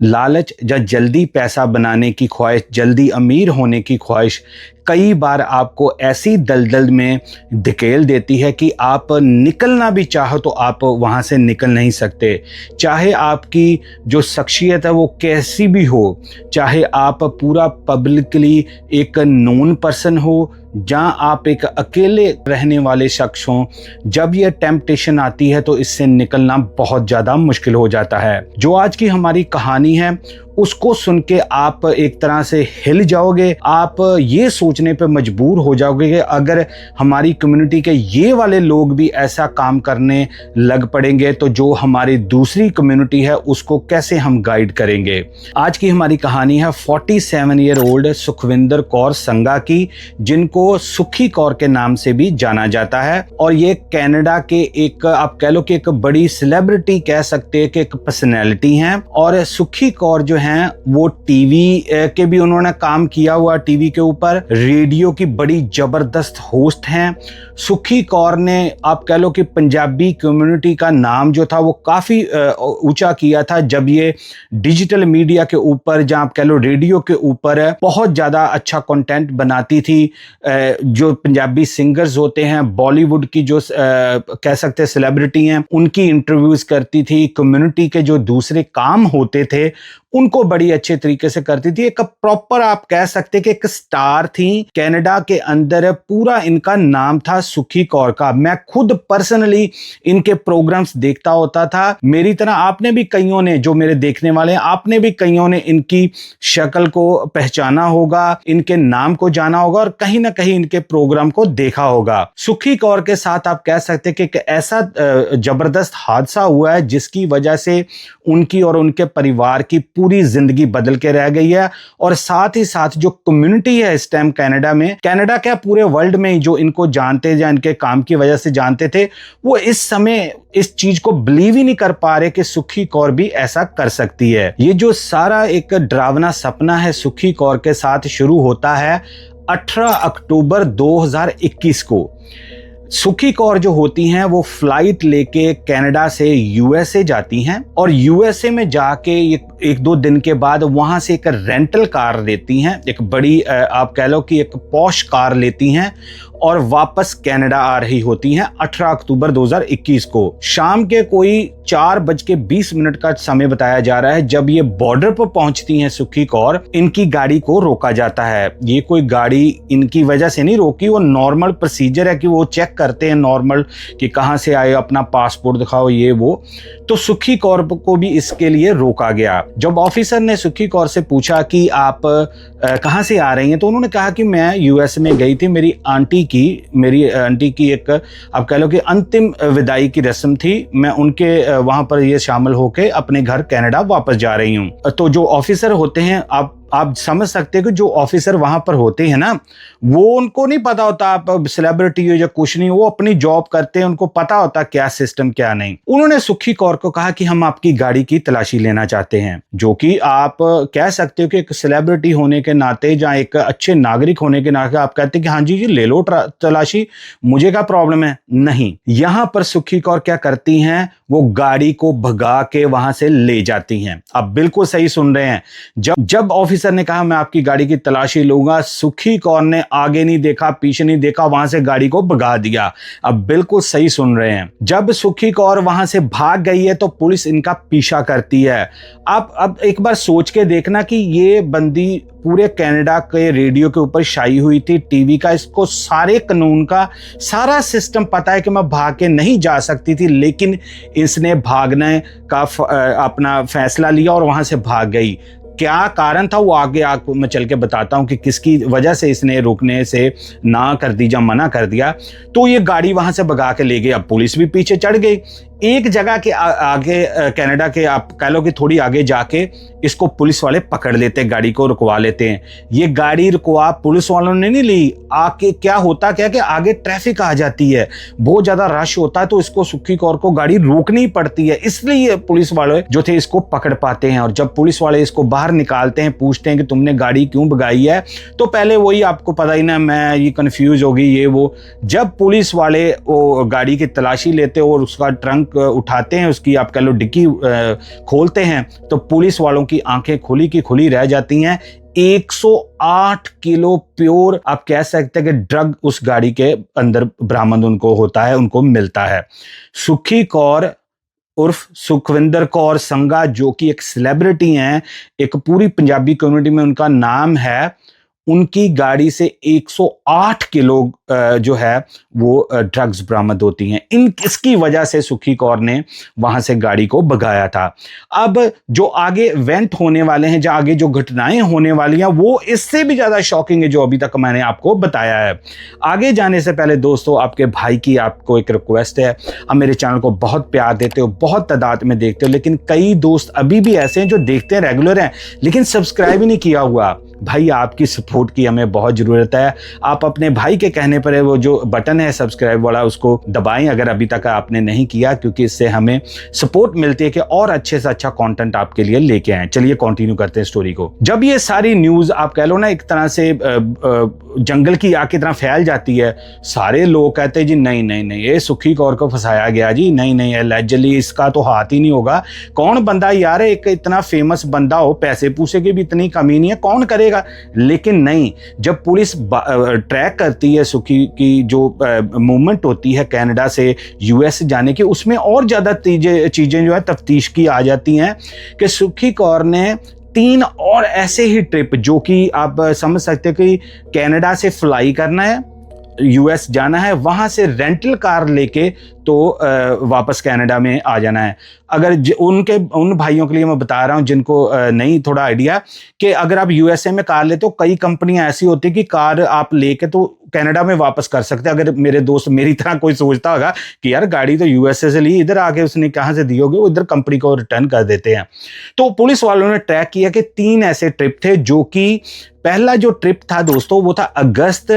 लालच या जल्दी पैसा बनाने की ख्वाहिश, जल्दी अमीर होने की ख्वाहिश कई बार आपको ऐसी दलदल में धकेल देती है कि आप निकलना भी चाहो तो आप वहाँ से निकल नहीं सकते। चाहे आपकी जो शख्सियत है वो कैसी भी हो, चाहे आप पूरा पब्लिकली एक नोन पर्सन हो, जहाँ आप एक अकेले रहने वाले शख्स हों, जब ये टेम्पटेशन आती है तो इससे निकलना बहुत ज़्यादा मुश्किल हो जाता है। जो आज की हमारी कहानी है उसको सुन के आप एक तरह से हिल जाओगे। आप ये सोचने पे मजबूर हो जाओगे कि अगर हमारी कम्युनिटी के ये वाले लोग भी ऐसा काम करने लग पड़ेंगे तो जो हमारी दूसरी कम्युनिटी है उसको कैसे हम गाइड करेंगे। आज की हमारी कहानी है 47 ईयर ओल्ड सुखविंदर कौर संगा की, जिनको सुखी कौर के नाम से भी जाना जाता है। और ये कनाडा के एक, आप कह लो कि एक बड़ी सेलिब्रिटी कह सकते हैं कि एक पर्सनैलिटी हैं। और सुखी कौर जो हैं वो टीवी के भी उन्होंने काम किया हुआ, टीवी के ऊपर रेडियो की बड़ी जबरदस्त होस्ट हैं। सुखी कौर ने, आप कह लो कि पंजाबी कम्युनिटी का नाम जो था वो काफ़ी ऊंचा किया था जब ये डिजिटल मीडिया के ऊपर, जहाँ आप कह लो रेडियो के ऊपर बहुत ज़्यादा अच्छा कंटेंट बनाती थी। जो पंजाबी सिंगर्स होते हैं, बॉलीवुड की जो कह सकते हैं सेलिब्रिटी हैं, उनकी इंटरव्यूज़ करती थी। कम्युनिटी के जो दूसरे काम होते थे उनको बड़ी अच्छे तरीके से करती थी। एक प्रॉपर, आप कह सकते कि एक स्टार थी कनाडा के अंदर। पूरा इनका नाम था सुखी कौर का। मैं खुद पर्सनली इनके प्रोग्राम्स देखता होता था। मेरी तरह आपने भी, कईयों ने जो मेरे देखने वाले हैं, आपने भी कईयों ने इनकी शक्ल को पहचाना होगा, इनके नाम को जाना होगा और कहीं ना कहीं इनके प्रोग्राम को देखा होगा। सुखी कौर के साथ आप कह सकते कि एक ऐसा जबरदस्त हादसा हुआ है जिसकी वजह से उनकी और उनके परिवार की पूरी जिंदगी बदल के रह गई है। और साथ ही साथ जो कम्युनिटी है इस टाइम कनाडा में, कनाडा क्या पूरे वर्ल्ड में जो इनको जानते या इनके काम की वजह से जानते थे, वो इस समय इस चीज को बिलीव ही नहीं कर पा रहे कि सुखी कौर भी ऐसा कर सकती है। ये जो सारा एक डरावना सपना है सुखी कौर के साथ शुरू होता है 18 अक्टूबर 2021 को। सुखी कौर जो होती हैं वो फ्लाइट लेके कनाडा से यूएसए जाती हैं और यूएसए में जाके एक दो दिन के बाद वहां से एक रेंटल कार लेती हैं, एक बड़ी आप कह लो कि एक पॉश कार लेती हैं और वापस कनाडा आ रही होती हैं 18 अक्टूबर 2021 को। शाम के कोई 4:20 का समय बताया जा रहा है जब ये बॉर्डर पर पहुंचती हैं सुखी कौर। इनकी गाड़ी को रोका जाता है। ये कोई गाड़ी इनकी वजह से नहीं रोकी, वो नॉर्मल प्रोसीजर है कि वो चेक करते हैं नॉर्मल कि कहां से आए, अपना पासपोर्ट दिखाओ, ये वो। तो सुखी कौर को भी इसके लिए रोका गया। जब ऑफिसर ने सुखी कौर से पूछा कि आप कहां से आ रही हैं, तो उन्होंने कहा कि मैं यूएस में गई थी, मेरी आंटी की एक, आप कह लो कि अंतिम विदाई की रस्म थी, मैं उनके वहां पर ये शामिल होके अपने घर कनाडा वापस जा रही हूं। तो जो ऑफिसर होते हैं, आप समझ सकते हैं कि जो ऑफिसर वहां पर होते हैं ना, वो उनको नहीं पता होता आप सेलिब्रिटी हो या कुछ नहीं, वो अपनी जॉब करते हैं, उनको पता होता क्या सिस्टम क्या नहीं। उन्होंने सुखी कौर को कहा कि हम आपकी गाड़ी की तलाशी लेना चाहते हैं, जो कि आप कह सकते हो कि एक सेलिब्रिटी होने के नाते या एक अच्छे नागरिक होने के नाते आप कहते हैं कि हाँ जी ले लो तलाशी, मुझे क्या प्रॉब्लम है। नहीं, यहां पर सुखी कौर क्या करती हैं, वो गाड़ी को भगा के वहां से ले जाती हैं। आप बिल्कुल सही सुन रहे हैं। जब ऑफिसर ने कहा मैं आपकी गाड़ी की तलाशी लूंगा, सुखी कौर ने आगे नहीं देखा, पीछे नहीं देखा, वहां से गाड़ी को भगा दिया। अब बिल्कुल सही सुन रहे हैं। जब सुखी कौर वहां से भाग गई है तो पुलिस इनका पीछा करती है। आप अब एक बार सोच के देखना कि ये बंदी पूरे कनाडा के रेडियो के ऊपर छाई हुई थी, टीवी का, इसको सारे कानून का सारा सिस्टम पता है कि मैं भाग के नहीं जा सकती थी, लेकिन इसने भागने का अपना फैसला लिया और वहां से भाग गई। क्या कारण था वो आगे आपको मैं चल के बताता हूं कि किसकी वजह से इसने रुकने से ना कर दी या मना कर दिया। तो ये गाड़ी वहां से भगा के ले गई। अब पुलिस भी पीछे चढ़ गई। एक जगह के आगे कनाडा के, आप कह लो कि थोड़ी आगे जाके इसको पुलिस वाले पकड़ लेते हैं, गाड़ी को रुकवा लेते हैं। ये गाड़ी रुकवा पुलिस वालों ने नहीं ली। आके क्या होता क्या कि आगे ट्रैफिक आ जाती है, बहुत ज्यादा रश होता है, तो इसको सुखी कौर को गाड़ी रोकनी पड़ती है, इसलिए पुलिस वाले जो थे इसको पकड़ पाते हैं। और जब पुलिस वाले इसको बाहर बाहर निकालते हैं, पूछते हैं कि तुमने गाड़ी क्यों भगाई है, तो पहले वही आपको पता ही ना, मैं ये कंफ्यूज हो गई ये वो। जब पुलिस वाले वो गाड़ी की तलाशी लेते और उसका ट्रंक उठाते हैं, उसकी आप कह लो डिक्की खोलते हैं, तो पुलिस वालों की आंखें खुली की खुली रह जाती हैं। 108 किलो प्योर आप कह सकते हैं कि ड्रग उस गाड़ी के अंदर बरामद उनको होता है, उनको मिलता है। सुखी कौर उर्फ सुखविंदर कौर संघा, जो कि एक सेलिब्रिटी हैं, एक पूरी पंजाबी कम्युनिटी में उनका नाम है, उनकी गाड़ी से 108 किलो जो है वो ड्रग्स बरामद होती हैं। इसकी वजह से सुखी कौर ने वहां से गाड़ी को भगाया था। अब जो आगे इवेंट होने वाले हैं, जो आगे जो घटनाएं होने वाली हैं, वो इससे भी ज्यादा शॉकिंग है जो अभी तक मैंने आपको बताया है। आगे जाने से पहले दोस्तों, आपके भाई की आपको एक रिक्वेस्ट है। आप मेरे चैनल को बहुत प्यार देते हो, बहुत तादाद में देखते हो, लेकिन कई दोस्त अभी भी ऐसे हैं जो देखते हैं, रेगुलर हैं, लेकिन सब्सक्राइब ही नहीं किया हुआ। भाई आपकी सपोर्ट की हमें बहुत ज़रूरत है। आप अपने भाई के कहने पर वो जो बटन है सब्सक्राइब वाला, उसको दबाएं अगर अभी तक आपने नहीं किया, क्योंकि इससे हमें सपोर्ट मिलती है कि और अच्छे से अच्छा कंटेंट आपके लिए लेके आएं। चलिए कंटिन्यू करते हैं स्टोरी को। जब ये सारी न्यूज़ आप कह लो ना एक तरह से जंगल की आग की तरह फैल जाती है, सारे लोग कहते हैं जी नहीं नहीं नहीं, ये सुखी कौर को फंसाया गया जी, नहीं नहीं, एलिजिडली इसका तो हाथ ही नहीं होगा। कौन बंदा यार, एक इतना फेमस बंदा हो, पैसे पूसे की भी इतनी कमी नहीं है, कौन करेगा। लेकिन नहीं, जब पुलिस ट्रैक करती है सुखी की जो मूवमेंट होती है कनाडा से यूएस जाने की, उसमें और ज्यादा चीजें जो है तफ्तीश की आ जाती हैं कि सुखी कौर ने 3 और ऐसे ही ट्रिप, जो कि आप समझ सकते हैं कि कनाडा से फ्लाई करना है, यूएस जाना है, वहां से रेंटल कार लेके तो वापस कनाडा में आ जाना है। अगर उन भाइयों के लिए मैं बता रहा हूं जिनको नहीं थोड़ा आइडिया, कि अगर आप यूएसए में कार लेते हो, कई कंपनियां ऐसी होती है कि कार आप लेके तो कनाडा में वापस कर सकते हैं। अगर मेरे दोस्त मेरी तरह कोई सोचता होगा कि यार गाड़ी तो यूएसए से ली, इधर आके उसने कहां से दी होगी, वो इधर कंपनी को रिटर्न कर देते हैं। तो पुलिस वालों ने ट्रैक किया कि 3 ऐसे ट्रिप थे, जो कि पहला जो ट्रिप था दोस्तों वो था अगस्त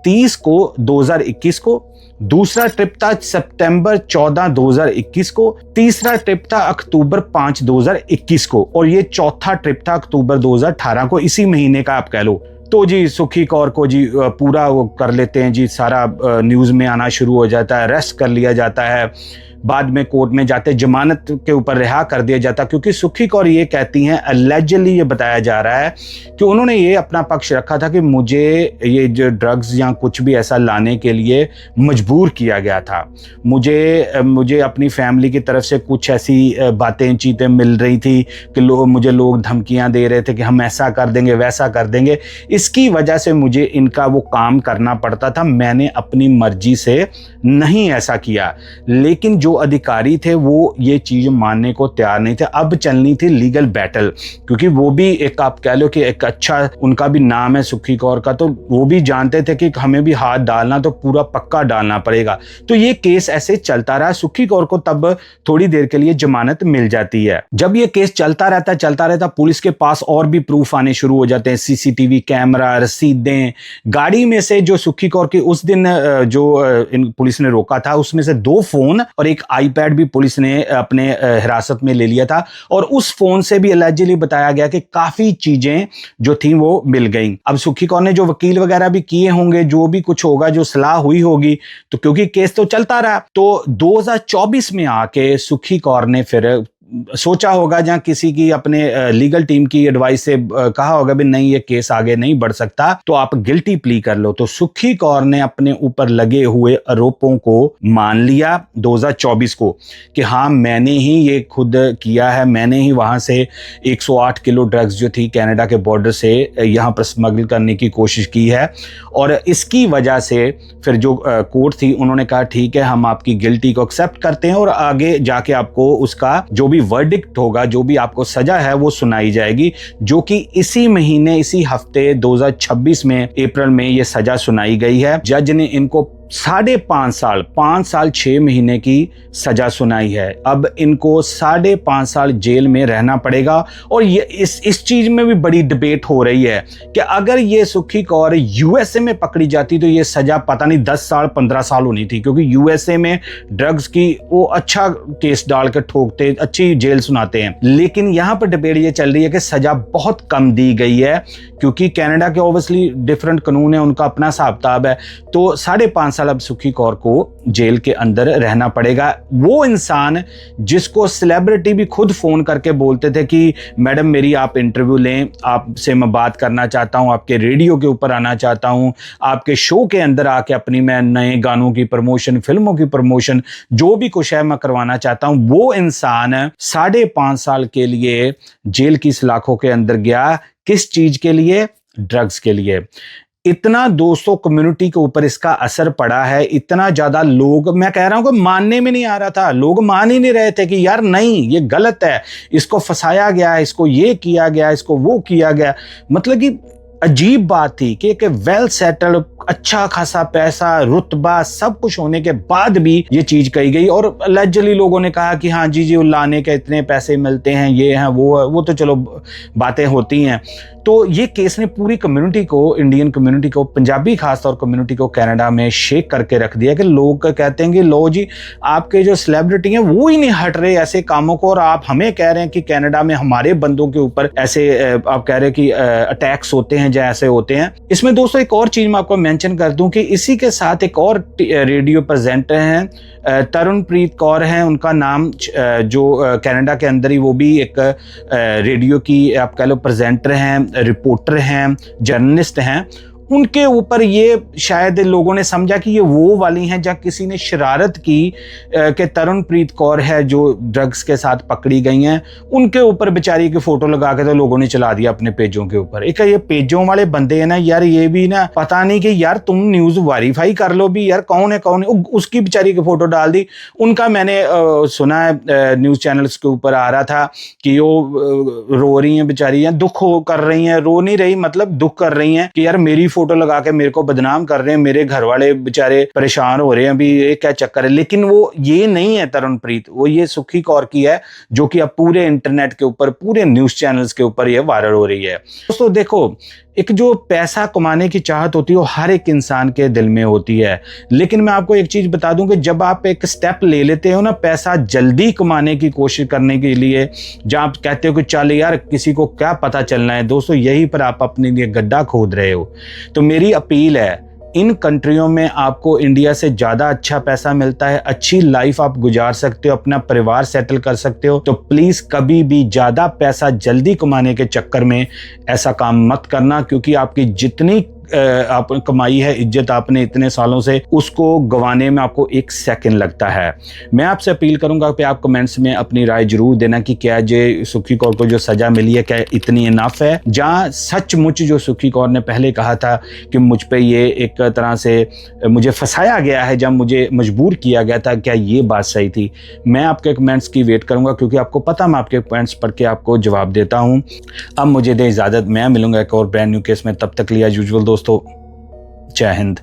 30 को 2021 को, दूसरा ट्रिप था सितंबर 14 2021 को, तीसरा ट्रिप था अक्टूबर 5 2021 को, और ये चौथा ट्रिप था अक्टूबर 2018 को, इसी महीने का आप कह लो। तो जी सुखी कौर को जी पूरा वो कर लेते हैं जी, सारा न्यूज में आना शुरू हो जाता है, अरेस्ट कर लिया जाता है, बाद में कोर्ट में जाते जमानत के ऊपर रिहा कर दिया जाता, क्योंकि सुखी कौर ये कहती हैं, अलेजिडली ये बताया जा रहा है कि उन्होंने ये अपना पक्ष रखा था कि मुझे ये जो ड्रग्स या कुछ भी ऐसा लाने के लिए मजबूर किया गया था, मुझे अपनी फैमिली की तरफ से कुछ ऐसी बातें चीज़ें मिल रही थी कि मुझे लोग धमकियां दे रहे थे कि हम ऐसा कर देंगे वैसा कर देंगे, इसकी वजह से मुझे इनका वो काम करना पड़ता था, मैंने अपनी मर्जी से नहीं ऐसा किया। लेकिन जो अधिकारी थे वो ये चीज मानने को तैयार नहीं थे। अब चलनी थी लीगल बैटल, क्योंकि वो भी एक आप कह लो कि एक अच्छा उनका भी नाम है सुखी कौर का, तो वो भी जानते थे कि हमें भी हाथ डालना तो पूरा पक्का डालना पड़ेगा। तो ये केस ऐसे चलता रहा। सुखी कौर को तब थोड़ी देर के लिए जमानत मिल जाती है। जब ये केस चलता रहता, पुलिस के पास और भी प्रूफ आने शुरू हो जाते हैं, सीसीटीवी कैमरा, रसीदें, गाड़ी में से जो सुखी कौर की उस दिन जो पुलिस ने रोका था उसमें से 2 फोन और एक आईपैड भी पुलिस ने अपने हिरासत में ले लिया था, और उस फोन से भी अलैजिडली बताया गया कि काफी चीजें जो थी वो मिल गई। अब सुखी कौर ने जो वकील वगैरह भी किए होंगे, जो भी कुछ होगा, जो सलाह हुई होगी, तो क्योंकि केस तो चलता रहा, तो 2024 में आके सुखी कौर ने फिर सोचा होगा, जहां किसी की अपने लीगल टीम की एडवाइस से कहा होगा भी नहीं ये केस आगे नहीं बढ़ सकता, तो आप गिल्टी प्ली कर लो। तो सुखी कौर ने अपने ऊपर लगे हुए आरोपों को मान लिया 2024 को कि हाँ मैंने ही ये खुद किया है, मैंने ही वहां से 108 किलो ड्रग्स जो थी कनाडा के बॉर्डर से यहाँ पर स्मगल करने की कोशिश की है। और इसकी वजह से फिर जो कोर्ट थी उन्होंने कहा ठीक है हम आपकी गिल्टी को एक्सेप्ट करते हैं और आगे जाके आपको उसका जो भी वर्डिक्ट होगा, जो भी आपको सजा है वो सुनाई जाएगी, जो कि इसी महीने इसी हफ्ते 2026 में अप्रैल में ये सजा सुनाई गई है। जज ने इनको 5.5 साल 5 साल 6 महीने की सजा सुनाई है। अब इनको 5.5 साल जेल में रहना पड़ेगा। और ये इस चीज में भी बड़ी डिबेट हो रही है कि अगर ये सुखी कौर यूएसए में पकड़ी जाती तो ये सजा पता नहीं 10 साल 15 साल होनी थी, क्योंकि यूएसए में ड्रग्स की वो अच्छा केस डाल कर ठोकते, अच्छी जेल सुनाते हैं। लेकिन यहां पर डिबेट ये चल रही है कि सजा बहुत कम दी गई है, क्योंकि कनाडा के ऑब्वियसली डिफरेंट कानून है, उनका अपना हिसाब किताब है। तो 5.5 साल अब सुखी कौर को जेल के अंदर रहना पड़ेगा। वो इंसान जिसको सेलिब्रिटी भी खुद फोन करके बोलते थे कि मैडम मेरी आप इंटरव्यू लें, आपसे मैं बात करना चाहता हूं, आपके रेडियो के ऊपर आना चाहता हूं, आपके शो के अंदर आके अपनी मैं नए गानों की प्रमोशन, फिल्मों की प्रमोशन, जो भी कुछ है मैं करवाना चाहता हूं, वो इंसान 5.5 साल के लिए जेल की सलाखों के अंदर गया। किस चीज के लिए? ड्रग्स के लिए। इतना दोस्तों कम्युनिटी के ऊपर इसका असर पड़ा है, इतना ज्यादा लोग, मैं कह रहा हूं कि मानने में नहीं आ रहा था, लोग मान ही नहीं रहे थे कि यार नहीं ये गलत है, इसको फंसाया गया, इसको ये किया गया, इसको वो किया गया। मतलब कि अजीब बात थी कि एक वेल सेटल्ड, अच्छा खासा पैसा, रुतबा, सब कुछ होने के बाद भी ये चीज कही गई। और अलैजली लोगों ने कहा कि हाँ जी लाने के इतने पैसे मिलते हैं, ये है वो है, वो तो चलो बातें होती हैं। तो ये केस ने पूरी कम्युनिटी को, इंडियन कम्युनिटी को, पंजाबी खासतौर कम्युनिटी को कनाडा में शेक करके रख दिया कि लोग कहते हैं कि लो जी आपके जो सेलिब्रिटी हैं वो ही नहीं हट रहे ऐसे कामों को, और आप हमें कह रहे हैं कि कनाडा में हमारे बंदों के ऊपर ऐसे आप कह रहे हैं कि अटैक्स होते हैं, जैसे होते हैं। इसमें दोस्तों एक और चीज मैं आपको मेंशन कर दूं कि इसी के साथ एक और रेडियो प्रेजेंटर हैं, तरुणप्रीत कौर हैं उनका नाम, जो कनाडा के अंदर ही वो भी एक रेडियो की आप कह लो प्रेजेंटर हैं, रिपोर्टर हैं, जर्नलिस्ट हैं। उनके ऊपर ये शायद लोगों ने समझा कि ये वो वाली हैं जहां किसी ने शरारत की कि तरुणप्रीत कौर है जो ड्रग्स के साथ पकड़ी गई हैं, उनके ऊपर बेचारी की फोटो लगा के तो लोगों ने चला दिया अपने पेजों के ऊपर। एक ये पेजों वाले बंदे हैं ना यार, ये भी ना पता नहीं कि यार तुम न्यूज वेरीफाई कर लो भी यार, कौन है कौन है। उसकी बेचारी की फोटो डाल दी। उनका मैंने सुना है न्यूज चैनल्स के ऊपर आ रहा था कि वो रो रही हैं बेचारी, दुख कर रही हैं, रो नहीं रही मतलब दुख कर रही हैं कि यार मेरी फोटो लगा के मेरे को बदनाम कर रहे हैं, मेरे घर वाले बेचारे परेशान हो रहे हैं, अभी ये क्या चक्कर है। लेकिन वो ये नहीं है तरुणप्रीत, वो ये सुखी कौर की है जो कि अब पूरे इंटरनेट के ऊपर, पूरे न्यूज चैनल्स के ऊपर ये वायरल हो रही है। दोस्तों देखो, एक जो पैसा कमाने की चाहत होती है वो हर एक इंसान के दिल में होती है, लेकिन मैं आपको एक चीज बता दूं कि जब आप एक स्टेप ले लेते हो ना पैसा जल्दी कमाने की कोशिश करने के लिए, जब आप कहते हो कि चल यार किसी को क्या पता चलना है, दोस्तों यहीं पर आप अपने लिए गड्ढा खोद रहे हो। तो मेरी अपील है, इन कंट्रियों में आपको इंडिया से ज्यादा अच्छा पैसा मिलता है, अच्छी लाइफ आप गुजार सकते हो, अपना परिवार सेटल कर सकते हो। तो प्लीज कभी भी ज्यादा पैसा जल्दी कमाने के चक्कर में ऐसा काम मत करना, क्योंकि आपकी जितनी आप कमाई है, इज्जत आपने इतने सालों से, उसको गंवाने में आपको 1 सेकंड लगता है। मैं आपसे अपील करूंगा कि आप कमेंट्स में अपनी राय जरूर देना कि क्या जे सुखी कौर को जो सजा मिली है क्या इतनी इनफ है, जहां सचमुच जो सुखी कौर ने पहले कहा था कि मुझ पे ये एक तरह से मुझे फंसाया गया है, जब मुझे मजबूर किया गया था, क्या ये बात सही थी। मैं आपके कमेंट्स की वेट करूंगा, क्योंकि आपको पता मैं आपके कमेंट्स पढ़ के आपको जवाब देता हूं। अब मुझे दे इजाजत, मैं मिलूंगा एक और ब्रांड न्यू केस में, तब तक लिया यूजुअल दोस्तों, जय हिंद।